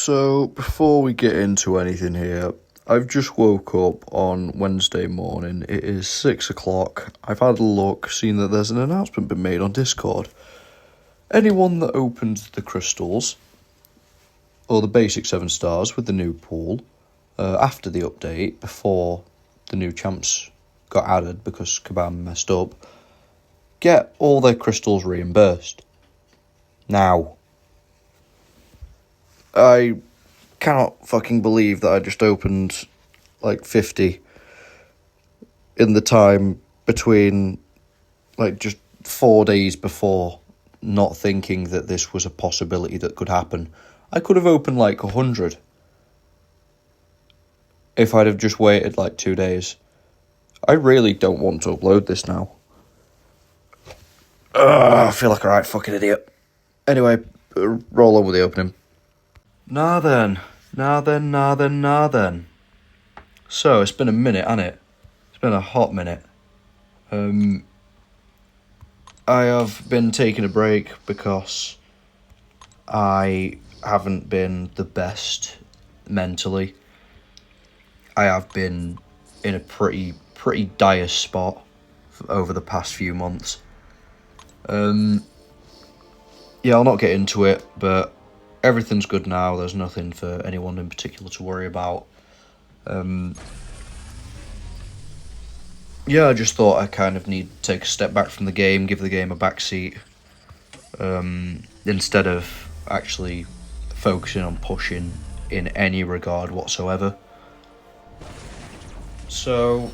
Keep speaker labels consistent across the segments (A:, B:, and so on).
A: So, before we get into anything here, I've just woke up on Wednesday morning. It is 6 o'clock. I've had a look, seen that there's an announcement been made on Discord. Anyone that opens the crystals, or the basic 7 stars with the new pool, after the update, before the new champs got added because Kabam messed up, get all their crystals reimbursed. Now, I cannot fucking believe that I just opened like 50 in the time between like just 4 days before, not thinking that this was a possibility that could happen. I could have opened like 100 if I'd have just waited like 2 days. I really don't want to upload this now. I feel like a right fucking idiot. Anyway, roll on with the opening. Nah then. So, it's been a minute, hasn't it? It's been a hot minute. I have been taking a break because I haven't been the best mentally. I have been in a pretty dire spot over the past few months. Yeah, I'll not get into it, but everything's good now. There's nothing for anyone in particular to worry about. Yeah, I just thought I kind of need to take a step back from the game, give the game a backseat, instead of actually focusing on pushing in any regard whatsoever. So,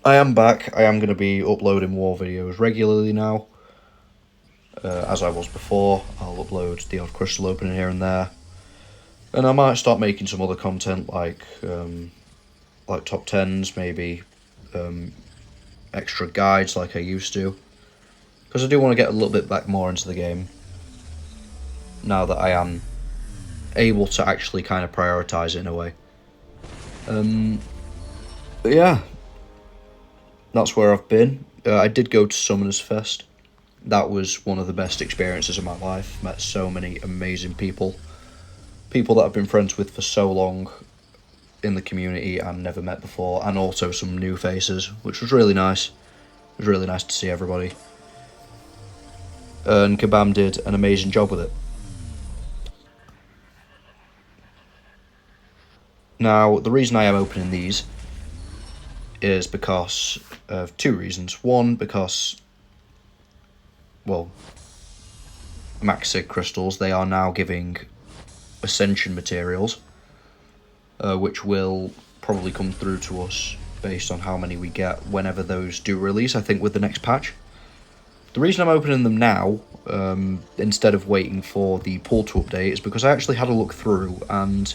A: I am back. I am going to be uploading war videos regularly now. As I was before, I'll upload the odd crystal opening here and there. And I might start making some other content like top 10s, maybe extra guides like I used to. Because I do want to get a little bit back more into the game, now that I am able to actually kind of prioritise it in a way. But yeah, that's where I've been. I did go to Summoners Fest. That was one of the best experiences of my life. Met so many amazing people. People that I've been friends with for so long in the community and never met before. And also some new faces, which was really nice. It was really nice to see everybody. And Kabam did an amazing job with it. Now, the reason I am opening these is because of 2 reasons. One, because, well, Max Sig crystals, they are now giving Ascension materials, which will probably come through to us based on how many we get whenever those do release, I think with the next patch. The reason I'm opening them now, instead of waiting for the pool to update, is because I actually had a look through and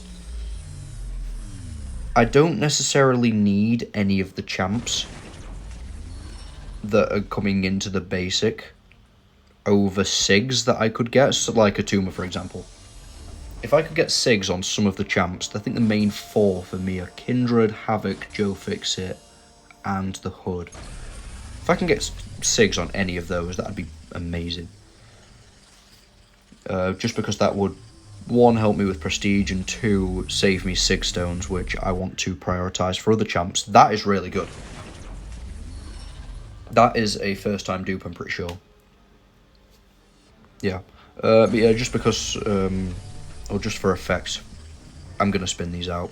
A: I don't necessarily need any of the champs that are coming into the basic over SIGs that I could get, so like a Tuma for example. If I could get SIGs on some of the champs, I think the main 4 for me are Kindred, Havoc, Joe Fixit, and the Hood. If I can get SIGs on any of those, that'd be amazing. Just because that would, 1, help me with prestige, and 2, save me SIG stones, which I want to prioritise for other champs. That is really good. That is a first time dupe, I'm pretty sure. Yeah. But yeah, just because, or just for effect, I'm going to spin these out.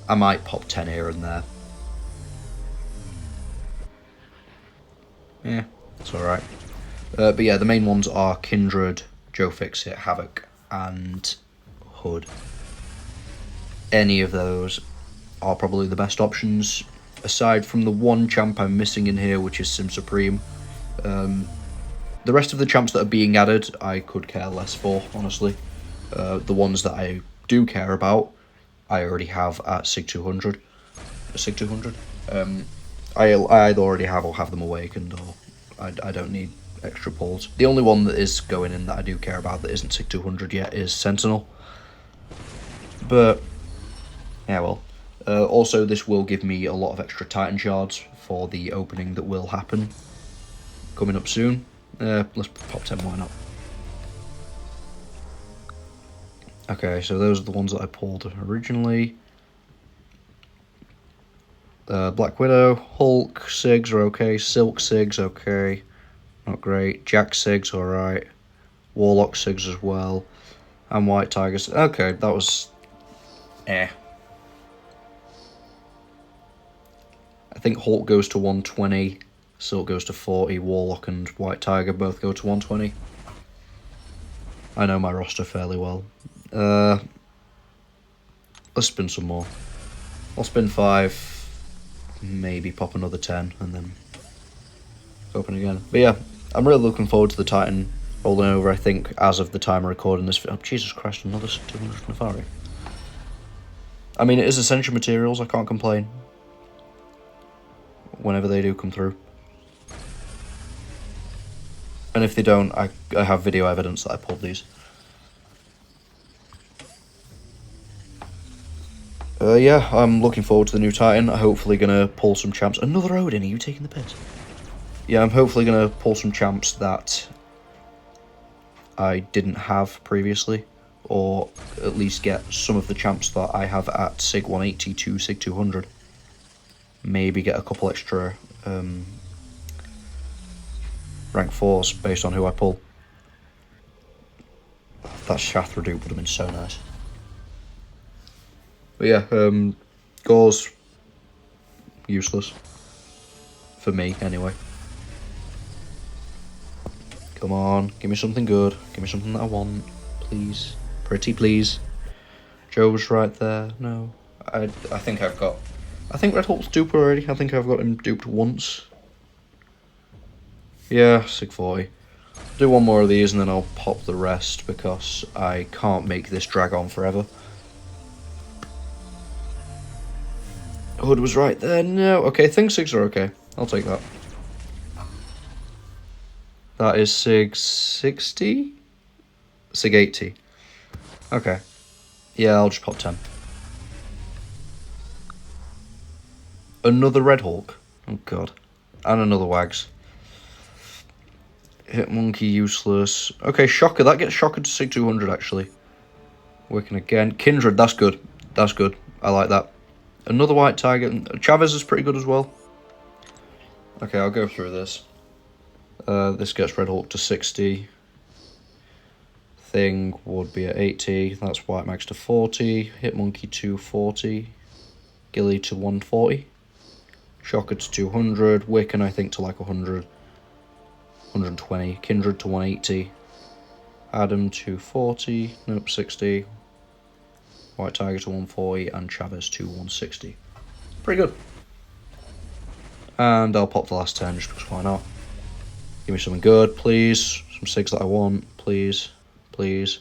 A: I might pop 10 here and there. Yeah, it's alright. But yeah, the main ones are Kindred, Joe Fixit, Havoc, and Hood. Any of those are probably the best options, aside from the one champ I'm missing in here, which is Sim Supreme. The rest of the champs that are being added, I could care less for, honestly. The ones that I do care about, I already have at SIG 200. SIG 200? I either already have or have them awakened, or I don't need extra pulls. The only one that is going in that I do care about that isn't SIG 200 yet is Sentinel. But, yeah, well. Also, this will give me a lot of extra Titan shards for the opening that will happen coming up soon. Let's pop 10, why not? Okay, so those are the ones that I pulled originally. Black Widow, Hulk, Sigs are okay, Silk Sigs okay, not great, Jack Sigs alright, Warlock Sigs as well, and White Tigers. Okay, that was I think Hulk goes to 120, Silk goes to 40, Warlock and White Tiger both go to 120. I know my roster fairly well. Let's spin some more. I'll spin 5, maybe pop another 10, and then open again. But yeah, I'm really looking forward to the Titan rolling over, I think, as of the time of recording this. Oh, Jesus Christ, another 200 Nefari. I mean, it is essential materials, I can't complain. Whenever they do come through. And if they don't, I have video evidence that I pulled these. Yeah, I'm looking forward to the new Titan. I'm hopefully going to pull some champs. Another Odin, are you taking the piss? Yeah, I'm hopefully going to pull some champs that I didn't have previously. Or at least get some of the champs that I have at Sig 180 to Sig 200. Maybe get a couple extra rank 4s based on who I pull. That Shathra dupe would have been so nice. But yeah, Gore's useless. For me, anyway. Come on, give me something good. Give me something that I want, please. Pretty please. Joe's right there. No. I think I've got... I think Red Hulk's duped already. I think I've got him duped once. Yeah, Sig 40. Do one more of these and then I'll pop the rest because I can't make this drag on forever. Hood was right there. No. Okay, think Sigs are okay. I'll take that. That is Sig 60? Sig 80. Okay. Yeah, I'll just pop 10. Another Red Hulk. Oh, God. And another Wags. Hit Monkey, useless. Okay, Shocker. That gets Shocker to Sig 200, actually. Working again. Kindred, that's good. That's good. I like that. Another White Tiger. Chavez is pretty good as well. Okay, I'll go through this. This gets Red Hulk to 60. Thing would be at 80. That's White Max to 40. Hitmonkey to 40. Gilly to 140. Shocker to 200. Wiccan, I think, to like 100. 120. Kindred to 180. Adam to 40. Nope, 60. White Tiger to 140. And Chavez to 160. Pretty good. And I'll pop the last 10 just because why not. Give me something good, please. Some Sigs that I want, please. Please.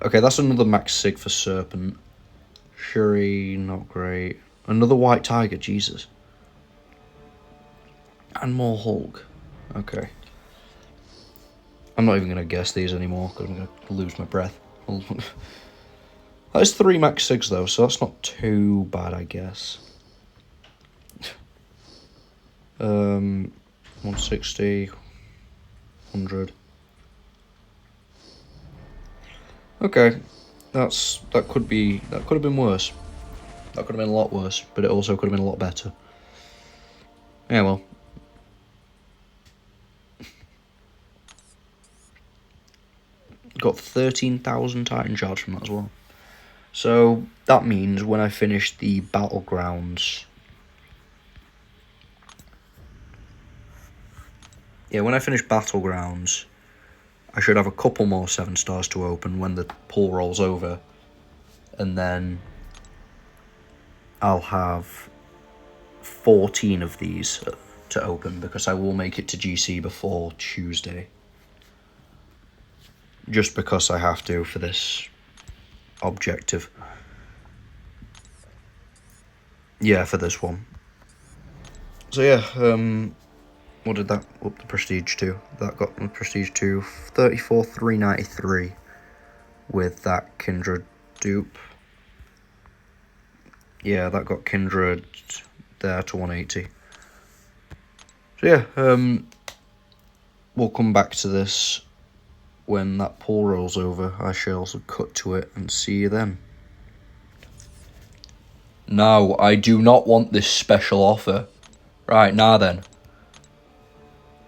A: Okay, that's another max Sig for Serpent. Shuri, not great. Another White Tiger, Jesus. And more Hulk. Okay. I'm not even going to guess these anymore because I'm going to lose my breath. That is 3 max Sigs though, so that's not too bad, I guess. 160, 100. Okay, that could have been worse. That could have been a lot worse, but it also could have been a lot better. Yeah, well. Got 13,000 Titan shards from that as well. So that means when I finish the Battlegrounds... Yeah, when I finish Battlegrounds, I should have a couple more 7 stars to open when the pull rolls over. And then I'll have 14 of these to open because I will make it to GC before Tuesday. Just because I have to for this objective. Yeah, for this one. So yeah, what did that up the prestige to? That got the prestige to 34,393 with that Kindred dupe. Yeah, that got Kindred there to 180. So yeah, we'll come back to this when that poll rolls over, I shall cut to it and see you then. No, I do not want this special offer. Right, now then.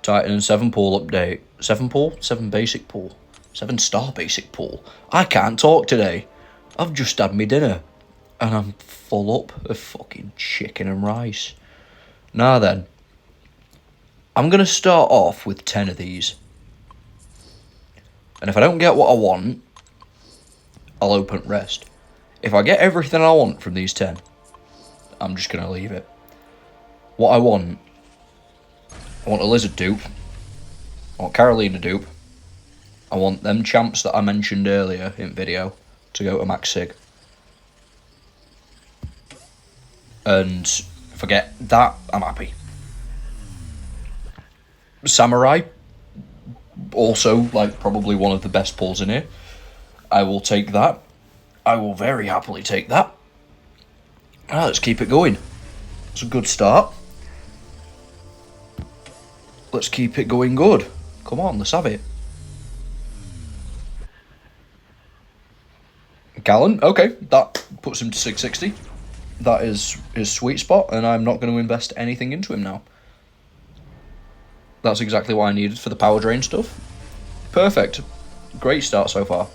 A: Titan 7 pool update. 7 pool? 7 basic pool. 7 star basic pool. I can't talk today. I've just had me dinner. And I'm full up of fucking chicken and rice. Now then. I'm going to start off with 10 of these. And if I don't get what I want, I'll open rest. If I get everything I want from these 10, I'm just going to leave it. What I want a Lizard dupe. I want Carolina dupe. I want them champs that I mentioned earlier in video to go to max sig. And if I get that, I'm happy. Samurai, also like probably one of the best pulls in here. I will take that. I will very happily take that. Let's keep it going. It's a good start. Let's keep it going good. Come on, let's have it. Callan, okay, that puts him to 660. That is his sweet spot, and I'm not going to invest anything into him now. That's exactly what I needed for the power drain stuff. Perfect. Great start so far.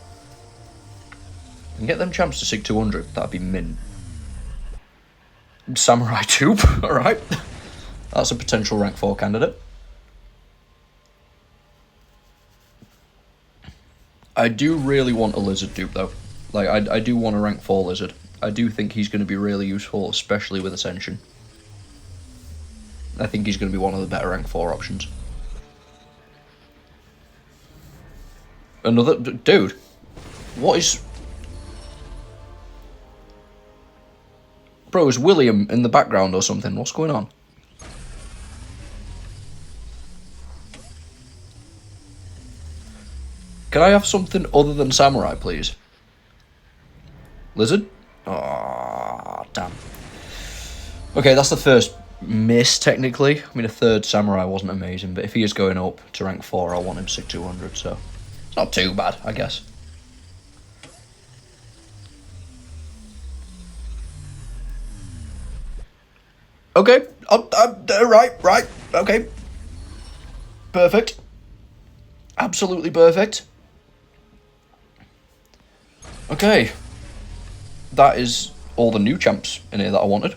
A: And get them champs to Sig 200, that'd be mint. Samurai Tube, alright. That's a potential rank 4 candidate. I do really want a Lizard dupe though. Like, I do want a rank 4 Lizard. I do think he's going to be really useful, especially with Ascension. I think he's going to be one of the better rank 4 options. Another... Dude, what is... Bro, is William in the background or something? What's going on? Can I have something other than Samurai, please? Lizard? Oh, damn. Okay, that's the first miss, technically. I mean, a third Samurai wasn't amazing, but if he is going up to rank 4, I want him Sig 200, so... It's not too bad, I guess. Okay, right, okay. Perfect. Absolutely perfect. Okay. That is all the new champs in here that I wanted.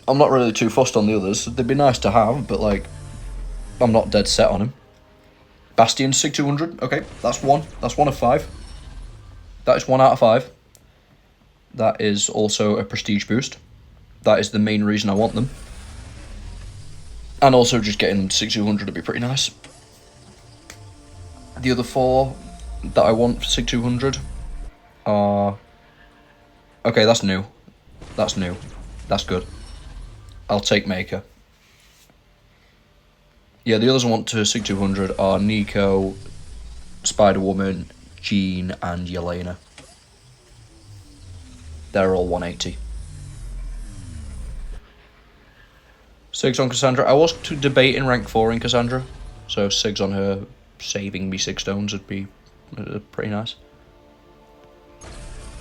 A: I'm not really too fussed on the others. They'd be nice to have, but, like, I'm not dead set on him. Bastion, Sig 200. Okay, that's one. That's 1 of 5. That is 1 out of 5. That is also a prestige boost. That is the main reason I want them. And also just getting Sig 200 would be pretty nice. The other 4 that I want for Sig 200 are... Okay, that's new. That's new. That's good. I'll take Maker. Yeah, the others I want to Sig 200 are Nico, Spider-Woman, Jean, and Yelena. They're all 180. Sigs on Cassandra. I was debating rank 4 in Cassandra, so Sigs on her saving me 6 stones would be pretty nice.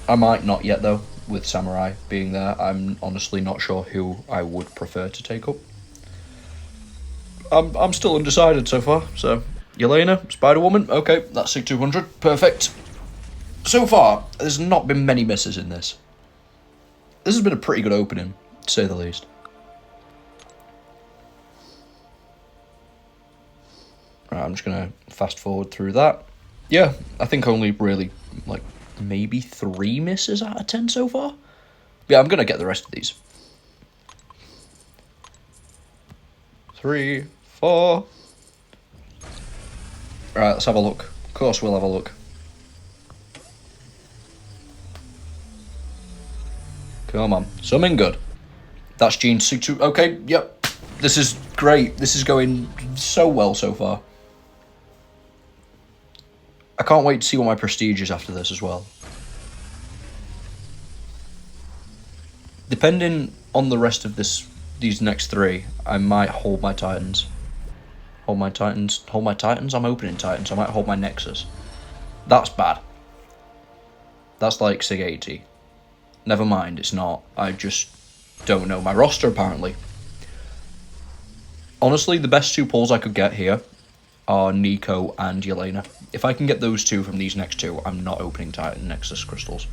A: I might not yet though, with Samurai being there. I'm honestly not sure who I would prefer to take up. I'm still undecided so far, so Yelena, Spider-Woman, okay, that's Sig 200, perfect. So far, there's not been many misses in this. This has been a pretty good opening, to say the least. Right, I'm just going to fast forward through that. Yeah, I think only really, like, maybe 3 misses out of 10 so far. Yeah, I'm going to get the rest of these. 3, 4. Right, let's have a look. Of course we'll have a look. Come on. Something good. That's Gene Sig 2. Okay, yep. This is great. This is going so well so far. I can't wait to see what my prestige is after this as well. Depending on the rest of these next 3, I might hold my Titans. Hold my Titans. Hold my Titans? I'm opening Titans. I might hold my Nexus. That's bad. That's like Sig 80. Never mind, it's not. I just don't know my roster, apparently. Honestly, the best 2 pulls I could get here are Nico and Yelena. If I can get those 2 from these next 2, I'm not opening Titan Nexus crystals.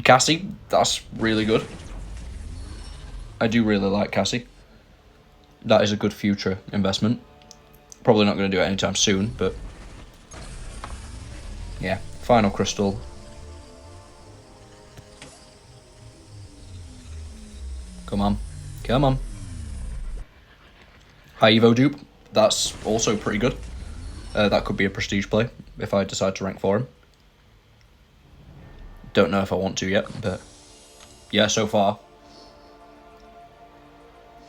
A: Cassie, that's really good. I do really like Cassie. That is a good future investment. Probably not going to do it anytime soon, but yeah, final crystal. Come on. Come on. High Evo dupe. That's also pretty good. That could be a prestige play if I decide to rank for him. Don't know if I want to yet, but yeah, so far,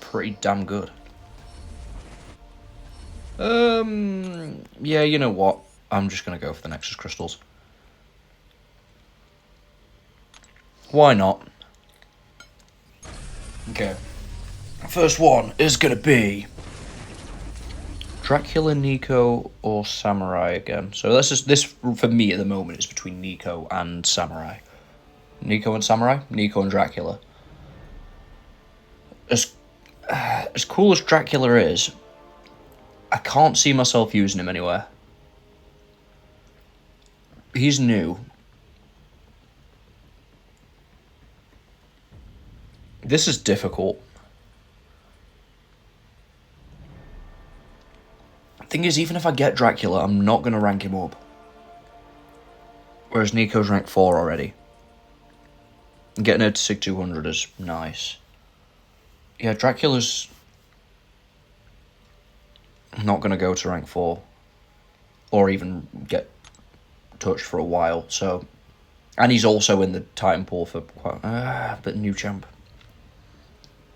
A: pretty damn good. Yeah, you know what? I'm just going to go for the Nexus crystals. Why not? Okay. First one is going to be Dracula, Nico, or Samurai again. So this for me at the moment is between Nico and Samurai. Nico and Samurai? Nico and Dracula. As cool as Dracula is, I can't see myself using him anywhere. He's new. This is difficult. Thing is, even if I get Dracula, I'm not going to rank him up. Whereas Nico's rank 4 already. Getting her to Sig 200 is nice. Yeah, Dracula's not going to go to rank 4. Or even get touched for a while, so... And he's also in the Titan pool for quite... but new champ.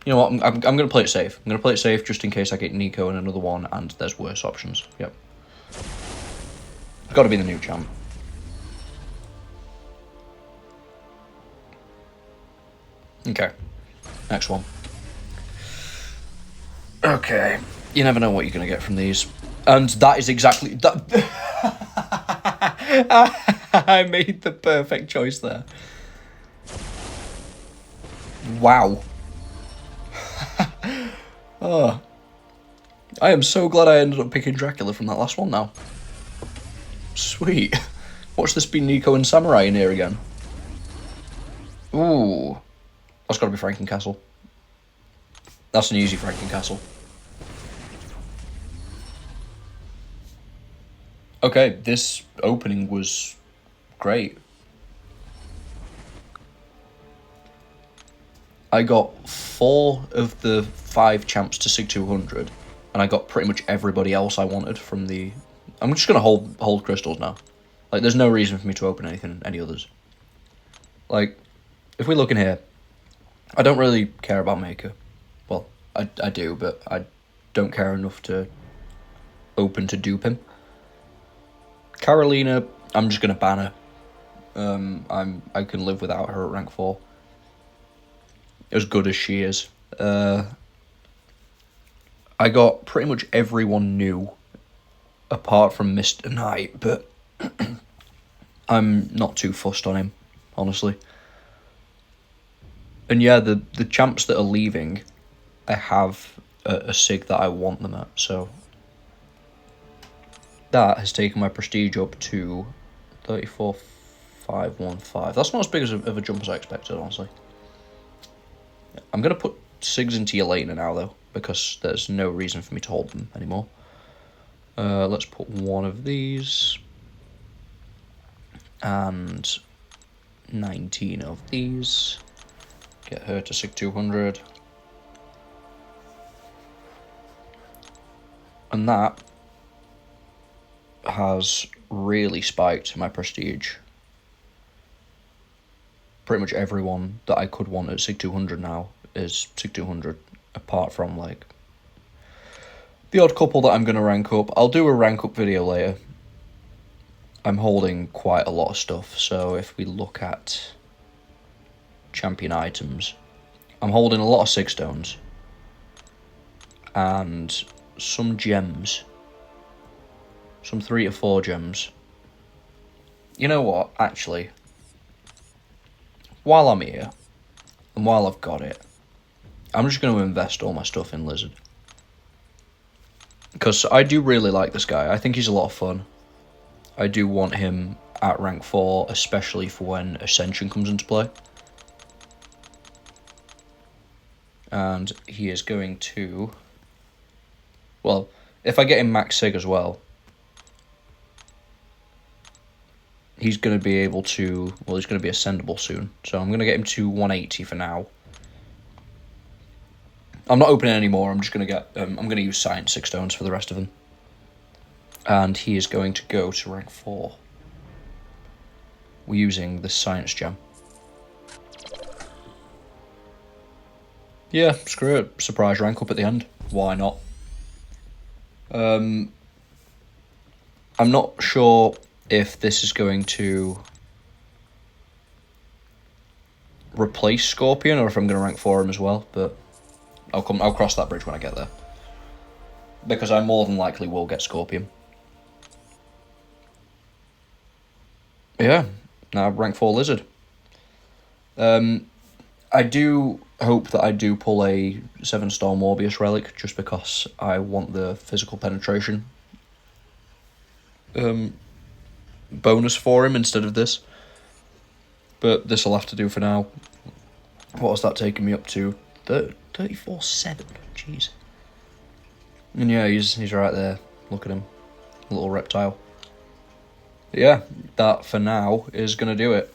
A: You know what, I'm going to play it safe. I'm going to play it safe just in case I get Nico in another one and there's worse options. Yep. Got to be the new champ. Okay. Next one. Okay. You never know what you're going to get from these. And that is exactly... that. I made the perfect choice there. Wow. Oh. I am so glad I ended up picking Dracula from that last one now. Sweet. Watch this be Nico and Samurai in here again. Ooh. That's got to be Frankencastle. That's an easy Frankencastle. Okay, this opening was great. I got 4 of the 5 champs to Sig 200, and I got pretty much everybody else I wanted from the... I'm just going to hold crystals now. Like, there's no reason for me to open any others. Like, if we look in here, I don't really care about Maker. Well, I do, but I don't care enough to open to dupe him. Carolina, I'm just going to ban her. I can live without her at rank 4. As good as she is. I got pretty much everyone new, apart from Mr. Knight, but I'm not too fussed on him, honestly. And yeah, the champs that are leaving, I have a Sig that I want them at, so... That has taken my prestige up to 34,515. That's not as big of a jump as I expected, honestly. I'm going to put Sigs into Yelena now, though, because there's no reason for me to hold them anymore. Let's put one of these. And 19 of these. Get her to Sig 200. And that has really spiked my prestige. Pretty much everyone that I could want at Sig 200 now is Sig 200, apart from, like, the odd couple that I'm going to rank up. I'll do a rank up video later. I'm holding quite a lot of stuff, so if we look at champion items, I'm holding a lot of Sig stones. and some gems. Some 3 to 4 gems. You know what, actually, while I'm here, and while I've got it, I'm just going to invest all my stuff in Lizard. Because I do really like this guy. I think he's a lot of fun. I do want him at rank 4, especially for when Ascension comes into play. And he is going to... Well, if I get him max sig as well, he's going to be able to... Well, he's going to be ascendable soon. So I'm going to get him to 180 for now. I'm not opening any more. I'm just going to get... I'm going to use Science 6 stones for the rest of them. And he is going to go to rank 4. We're using the Science Gem. Yeah, screw it. Surprise rank up at the end. Why not? I'm not sure if this is going to replace Scorpion or if I'm going to rank 4 him as well, but I'll cross that bridge when I get there. Because I more than likely will get Scorpion. Yeah, now rank 4 Lizard. I do hope that I do pull a 7-star Morbius relic, just because I want the physical penetration bonus for him instead of this. But this will have to do for now. What was that taking me up to? 34-7, jeez. And yeah, he's right there. Look at him, little reptile. Yeah, that for now is going to do it.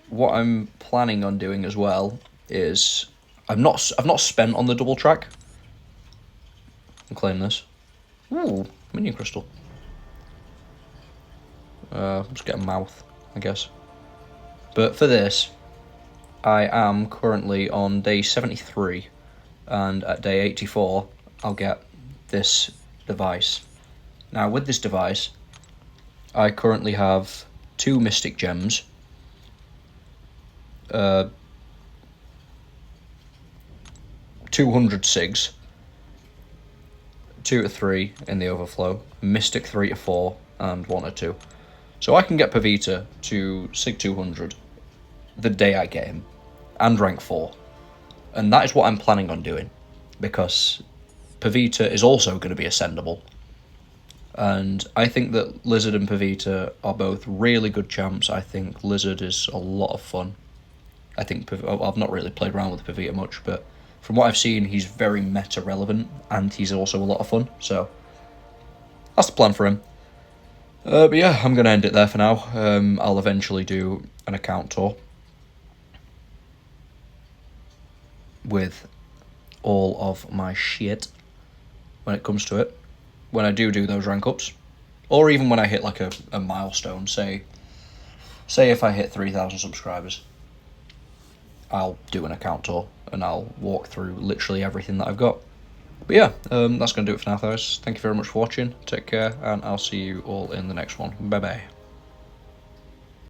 A: What I'm planning on doing as well is I've not spent on the double track. I'll claim this. Ooh, minion crystal. Just get a mouth, I guess. But for this, I am currently on day 73, and at day 84, I'll get this device. Now, with this device, I currently have 2 Mystic Gems, 200 SIGs, 2 to 3 in the overflow, Mystic 3 to 4, and 1 to 2. So I can get Pavita to SIG 200 the day I get him, and rank 4. And that is what I'm planning on doing, because Pavita is also going to be ascendable. And I think that Lizard and Pavita are both really good champs. I think Lizard is a lot of fun. I think I've not really played around with Pavita much, but from what I've seen, he's very meta relevant, and he's also a lot of fun. So that's the plan for him. But yeah, I'm going to end it there for now. I'll eventually do an account tour with all of my shit when it comes to it. When I do those rank ups, or even when I hit like a milestone, say if I hit 3,000 subscribers, I'll do an account tour and I'll walk through literally everything that I've got. But yeah, that's going to do it for now, guys. Thank you very much for watching. Take care, and I'll see you all in the next one. Bye bye.